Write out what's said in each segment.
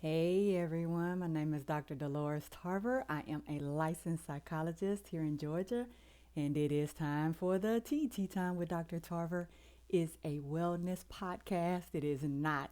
Hey everyone, my name is Dr. Dolores Tarver. I am a licensed psychologist here in Georgia, and it is time for the Tea Time with Dr. Tarver. Is a wellness podcast. It is not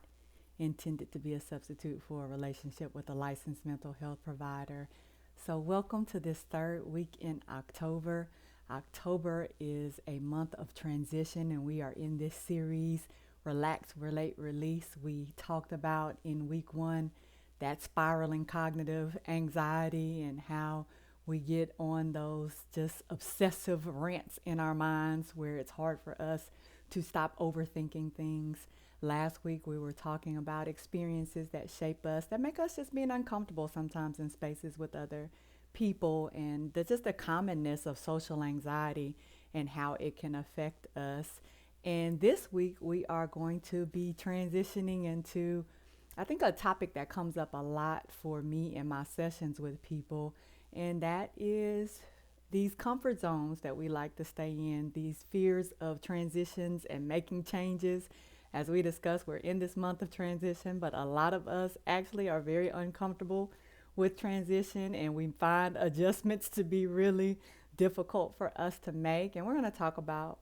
intended to be a substitute for a relationship with a licensed mental health provider. So, welcome to this third week in October. October is a month of transition, and we are in this series Relax, Relate, Release. We talked about in week one that spiraling cognitive anxiety and how we get on those just obsessive rants in our minds where it's hard for us to stop overthinking things. Last week we were talking about experiences that shape us, that make us just being uncomfortable sometimes in spaces with other people, and just the commonness of social anxiety and how it can affect us. And this week we are going to be transitioning into, I think, a topic that comes up a lot for me in my sessions with people, and that is these comfort zones that we like to stay in, these fears of transitions and making changes. As we discussed, we're in this month of transition, but a lot of us actually are very uncomfortable with transition, and we find adjustments to be really difficult for us to make. And we're going to talk about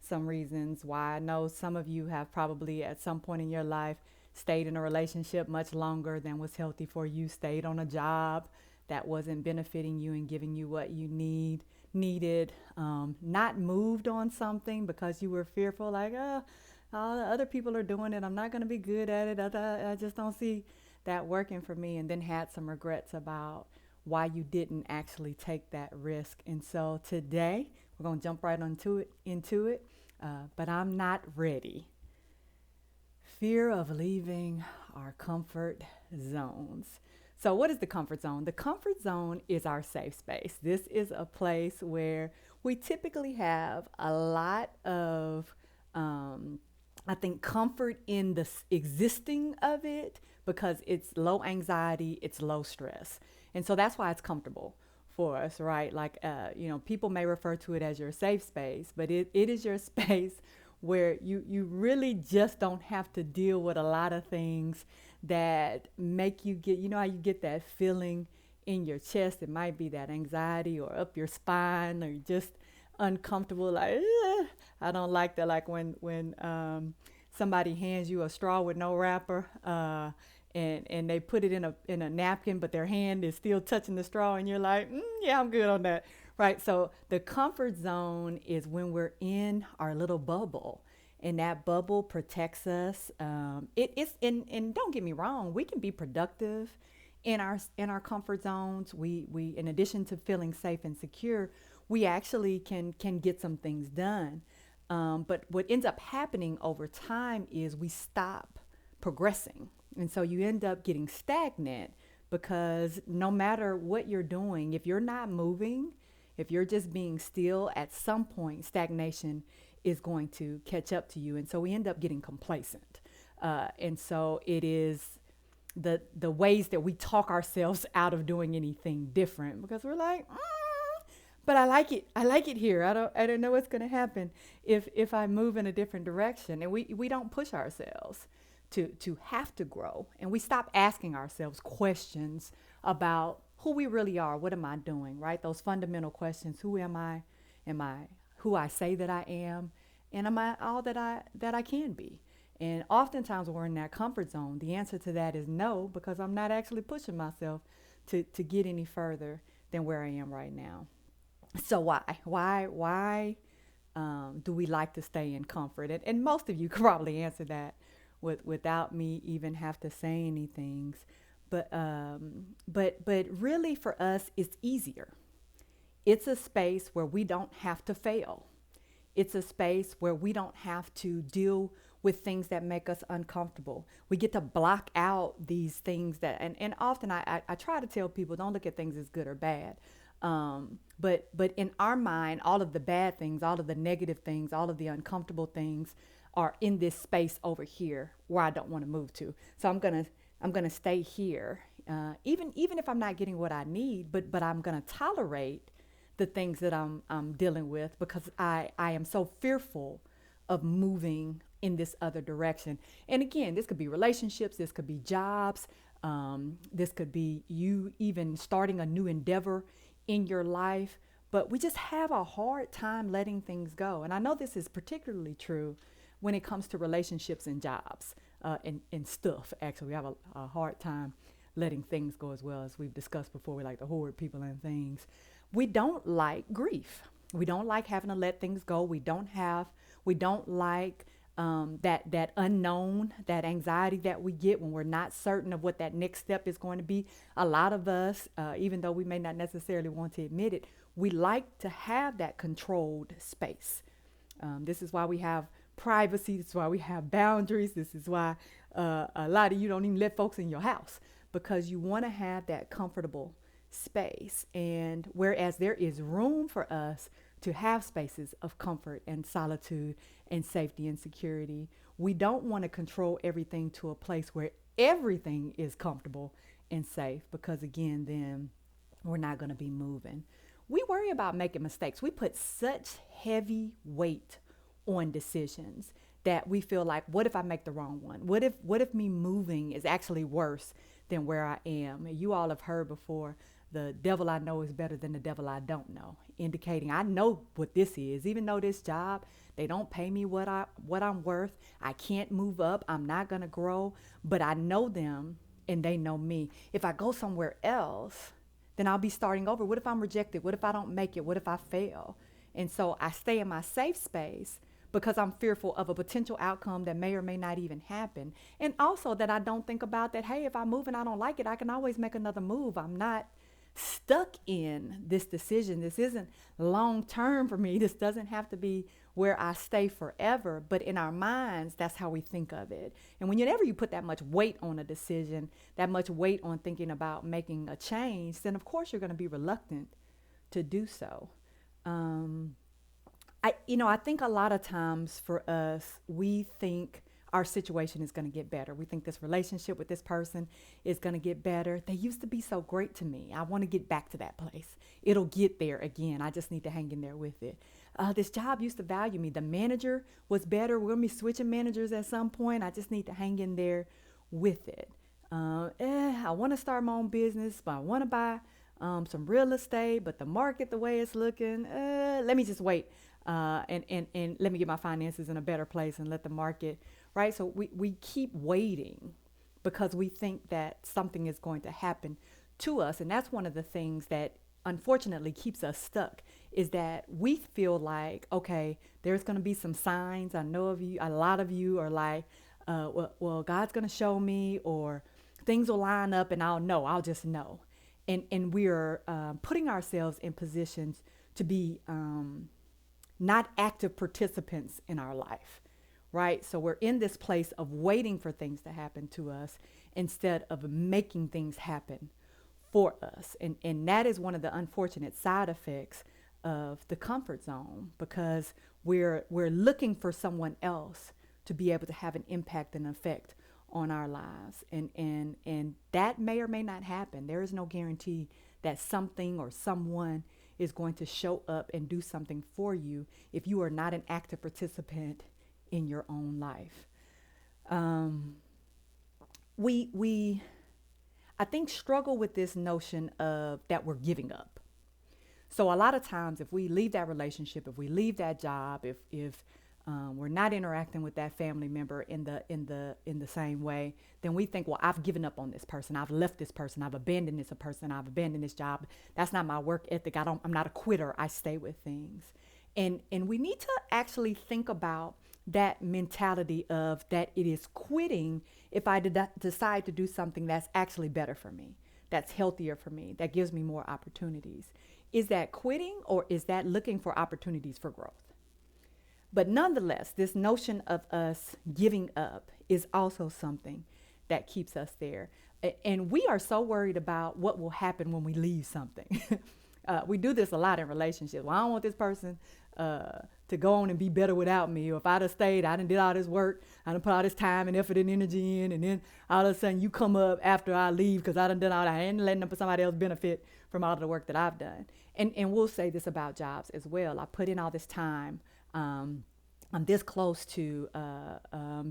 some reasons why. I know some of you have probably at some point in your life stayed in a relationship much longer than was healthy for you, stayed on a job that wasn't benefiting you and giving you what you needed, not moved on something because you were fearful, like, all the other people are doing it, I'm not going to be good at it, I just don't see that working for me, and then had some regrets about why you didn't actually take that risk. And so today we're going to jump right into it. But I'm not ready. Fear of leaving our comfort zones. So, what is the comfort zone? The comfort zone is our safe space. This is a place where we typically have a lot of, I think, comfort in the existing of it because it's low anxiety, it's low stress. And so that's why it's comfortable for us, right? Like, people may refer to it as your safe space, but it is your space where you really just don't have to deal with a lot of things that make you get, how you get that feeling in your chest. It might be that anxiety or up your spine, or you're just uncomfortable, like, I don't like that. Like when somebody hands you a straw with no wrapper, and they put it in a napkin, but their hand is still touching the straw, and you're like, yeah, I'm good on that, right? So the comfort zone is when we're in our little bubble, and that bubble protects us. It's and don't get me wrong, we can be productive in our comfort zones. We in addition to feeling safe and secure, we actually can get some things done. But what ends up happening over time is we stop progressing. And so you end up getting stagnant because no matter what you're doing, if you're not moving, if you're just being still, at some point, stagnation is going to catch up to you. And so we end up getting complacent. And so it is the ways that we talk ourselves out of doing anything different because we're like, but I like it. I like it here. I don't know what's going to happen if I move in a different direction. And we don't push ourselves to have to grow. And we stop asking ourselves questions about who we really are. What am I doing, right? Those fundamental questions. Who am I? Am I who I say that I am? And am I all that I can be? And oftentimes when we're in that comfort zone, the answer to that is no, because I'm not actually pushing myself to get any further than where I am right now. So why do we like to stay in comfort? And most of you could probably answer that without me even have to say anything. But really for us, it's easier. It's a space where we don't have to fail. It's a space where we don't have to deal with things that make us uncomfortable. We get to block out these things and often I try to tell people, don't look at things as good or bad. But in our mind, all of the bad things, all of the negative things, all of the uncomfortable things are in this space over here where I don't want to move to. So I'm gonna stay here, even if I'm not getting what I need, but I'm gonna tolerate the things that I'm dealing with because I am so fearful of moving in this other direction. And again, this could be relationships, this could be jobs, This could be you even starting a new endeavor in your life, but we just have a hard time letting things go. And I know this is particularly true when it comes to relationships and jobs and stuff. Actually, we have a hard time letting things go as well. As we've discussed before, we like to hoard people and things. We don't like grief. We don't like having to let things go. We don't like that unknown, that anxiety that we get when we're not certain of what that next step is going to be. A lot of us, even though we may not necessarily want to admit it, we like to have that controlled space. This is why we have privacy. This is why we have boundaries. This is why a lot of you don't even let folks in your house, because you want to have that comfortable space. And whereas there is room for us to have spaces of comfort and solitude and safety and security, we don't want to control everything to a place where everything is comfortable and safe, because again, then we're not going to be moving. We worry about making mistakes. We put such heavy weight on decisions that we feel like, what if I make the wrong one? What if me moving is actually worse than where I am? And you all have heard before, the devil I know is better than the devil I don't know, indicating I know what this is. Even though this job, they don't pay me what I'm worth. I can't move up. I'm not going to grow, but I know them and they know me. If I go somewhere else, then I'll be starting over. What if I'm rejected? What if I don't make it? What if I fail? And so I stay in my safe space because I'm fearful of a potential outcome that may or may not even happen. And also that I don't think about that, hey, if I move and I don't like it, I can always make another move. I'm not stuck in this decision. This isn't long term for me. This doesn't have to be where I stay forever. But in our minds, that's how we think of it. And whenever you put that much weight on a decision, that much weight on thinking about making a change, then of course you're going to be reluctant to do so. I think a lot of times for us, we think our situation is going to get better. We think this relationship with this person is going to get better. They used to be so great to me. I want to get back to that place. It'll get there again. I just need to hang in there with it. This job used to value me. The manager was better. We're going to be switching managers at some point. I just need to hang in there with it. I want to start my own business, but I want to buy some real estate, but the market, the way it's looking, let me just wait and let me get my finances in a better place and let the market, right? So we keep waiting because we think that something is going to happen to us. And that's one of the things that unfortunately keeps us stuck, is that we feel like, okay, there's going to be some signs. I know of you, a lot of you are like, well, God's going to show me, or things will line up and I'll just know. And we're putting ourselves in positions to be not active participants in our life, right? So we're in this place of waiting for things to happen to us instead of making things happen for us. And that is one of the unfortunate side effects of the comfort zone, because we're looking for someone else to be able to have an impact and effect on our lives. And that may or may not happen. There is no guarantee that something or someone is going to show up and do something for you if you are not an active participant in your own life. We I think struggle with this notion of that we're giving up. So a lot of times, if we leave that relationship, if we leave that job, if we're not interacting with that family member in the same way, then we think, well, I've given up on this person. I've left this person. I've abandoned this person. I've abandoned this job. That's not my work ethic. I'm not a quitter. I stay with things. And we need to actually think about that mentality of that it is quitting if I decide to do something that's actually better for me, that's healthier for me, that gives me more opportunities. Is that quitting, or is that looking for opportunities for growth? But nonetheless, this notion of us giving up is also something that keeps us there. And we are so worried about what will happen when we leave something. We do this a lot in relationships. Well, I don't want this person to go on and be better without me. Or if I'd have stayed, I done did all this work, I done put all this time and effort and energy in, and then all of a sudden you come up after I leave because I done all that. I ain't letting somebody else benefit from all of the work that I've done. And we'll say this about jobs as well. I put in all this time. I'm this close to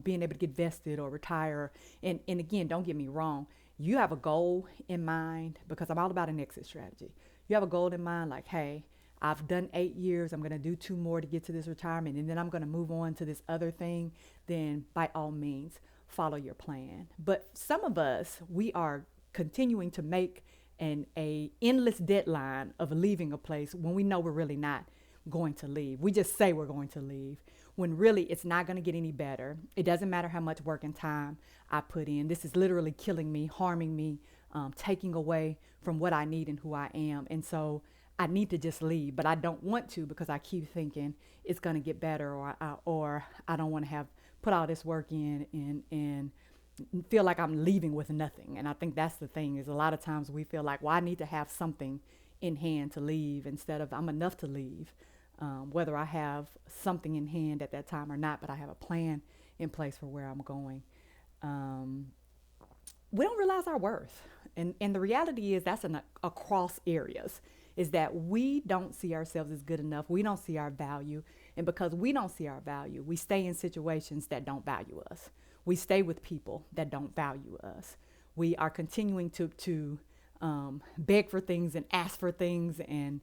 being able to get vested or retire. And again, don't get me wrong. you have a goal in mind, because I'm all about an exit strategy. You have a goal in mind, like, hey, I've done 8 years. I'm going to do 2 more to get to this retirement, and then I'm going to move on to this other thing. Then by all means, follow your plan. But some of us, we are continuing to make a endless deadline of leaving a place when we know we're really not going to leave. We just say we're going to leave when really it's not going to get any better. It doesn't matter how much work and time I put in. This is literally killing me, harming me, taking away from what I need and who I am. And so I need to just leave, but I don't want to, because I keep thinking it's going to get better, or I don't want to have put all this work in and feel like I'm leaving with nothing. And I think that's the thing, is a lot of times we feel like, well, I need to have something in hand to leave, instead of I'm enough to leave. Whether I have something in hand at that time or not, but I have a plan in place for where I'm going. We don't realize our worth. And the reality is that's across areas, is that we don't see ourselves as good enough. We don't see our value. And because we don't see our value, we stay in situations that don't value us. We stay with people that don't value us. We are continuing to beg for things and ask for things, and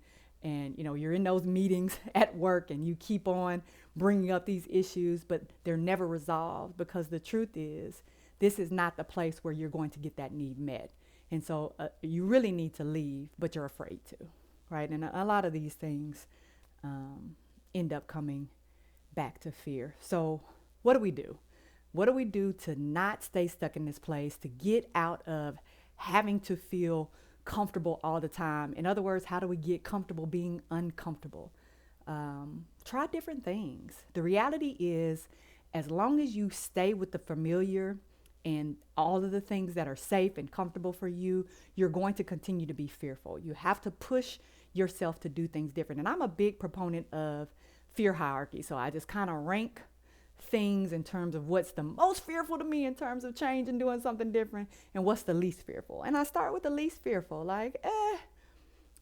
you're in those meetings at work and you keep on bringing up these issues, but they're never resolved, because the truth is this is not the place where you're going to get that need met. And so you really need to leave, but you're afraid to, right? And a lot of these things end up coming back to fear. So what do we do? What do we do to not stay stuck in this place, to get out of having to feel comfortable all the time? In other words, how do we get comfortable being uncomfortable? Try different things. The reality is, as long as you stay with the familiar and all of the things that are safe and comfortable for you, you're going to continue to be fearful. You have to push yourself to do things different. And I'm a big proponent of fear hierarchy. So I just kind of rank things in terms of what's the most fearful to me in terms of change and doing something different, and what's the least fearful. And I start with the least fearful. Like, I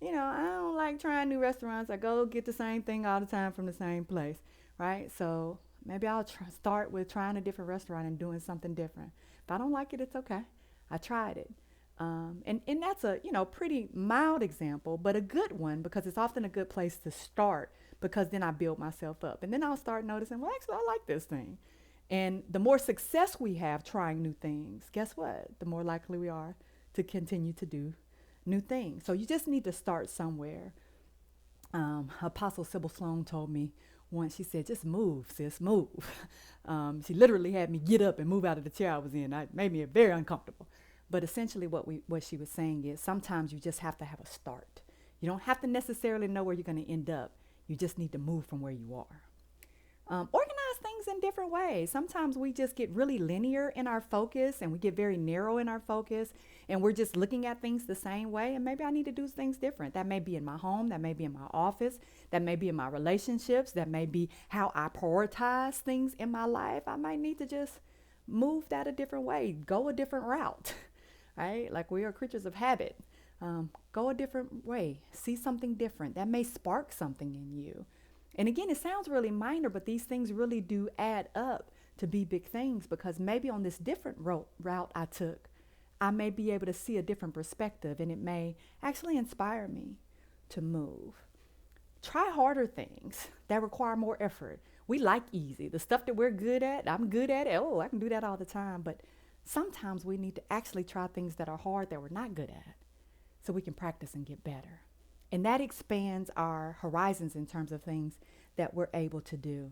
don't like trying new restaurants. I go get the same thing all the time from the same place, right? So maybe I'll start with trying a different restaurant and doing something different. If I don't like it, it's okay. I tried it. And that's a, pretty mild example, but a good one, because it's often a good place to start, because then I build myself up. And then I'll start noticing, well, actually, I like this thing. And the more success we have trying new things, guess what? The more likely we are to continue to do new things. So you just need to start somewhere. Apostle Sybil Sloan told me once, she said, just move, sis, move. She literally had me get up and move out of the chair I was in. It made me very uncomfortable. But essentially what she was saying is, sometimes you just have to have a start. You don't have to necessarily know where you're going to end up. You just need to move from where you are. Organize things in different ways. Sometimes we just get really linear in our focus, and we get very narrow in our focus, and we're just looking at things the same way. And maybe I need to do things different. That may be in my home. That may be in my office. That may be in my relationships. That may be how I prioritize things in my life. I might need to just move that a different way, go a different route, right? Like, we are creatures of habit. Go a different way, see something different. That may spark something in you. And again, it sounds really minor, but these things really do add up to be big things, because maybe on this different route I took, I may be able to see a different perspective, and it may actually inspire me to move. Try harder things that require more effort. We like easy. The stuff that we're good at, I'm good at it. Oh, I can do that all the time. But sometimes we need to actually try things that are hard, that we're not good at, so we can practice and get better. And that expands our horizons in terms of things that we're able to do.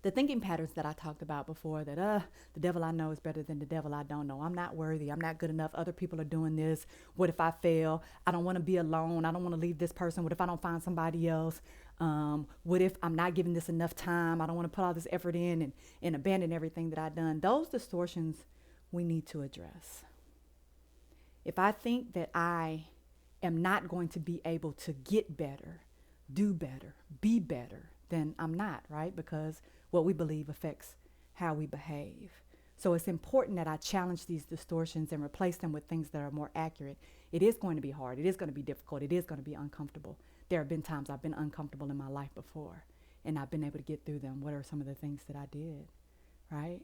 The thinking patterns that I talked about before, that the devil I know is better than the devil I don't know. I'm not worthy. I'm not good enough. Other people are doing this. What if I fail? I don't want to be alone. I don't want to leave this person. What if I don't find somebody else? What if I'm not giving this enough time? I don't want to put all this effort in and abandon everything that I've done. Those distortions we need to address. If I think that I am not going to be able to get better, do better, be better, then I'm not, right? Because what we believe affects how we behave. So it's important that I challenge these distortions and replace them with things that are more accurate. It is going to be hard. It is going to be difficult. It is going to be uncomfortable. There have been times I've been uncomfortable in my life before, and I've been able to get through them. What are some of the things that I did, right?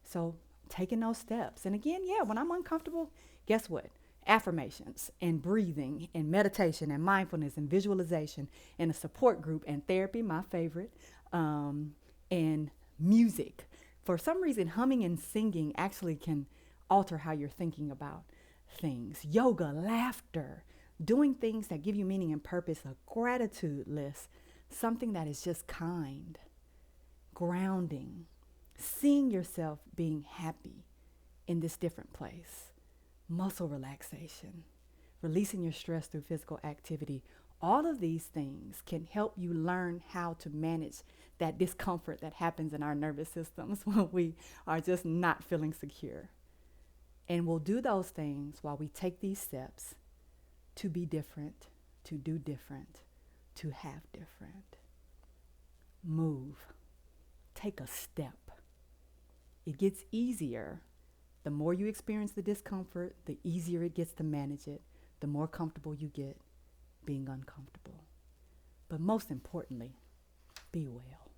So taking those steps. And again, yeah, when I'm uncomfortable, guess what? Affirmations and breathing and meditation and mindfulness and visualization and a support group and therapy, my favorite, and music. For some reason, humming and singing actually can alter how you're thinking about things. Yoga, laughter, doing things that give you meaning and purpose, a gratitude list, something that is just kind, grounding, seeing yourself being happy in this different place, muscle relaxation, releasing your stress through physical activity. All of these things can help you learn how to manage that discomfort that happens in our nervous systems when we are just not feeling secure. And we'll do those things while we take these steps to be different, to do different, to have different. Move. Take a step. It gets easier. The more you experience the discomfort, the easier it gets to manage it, the more comfortable you get being uncomfortable. But most importantly, be well.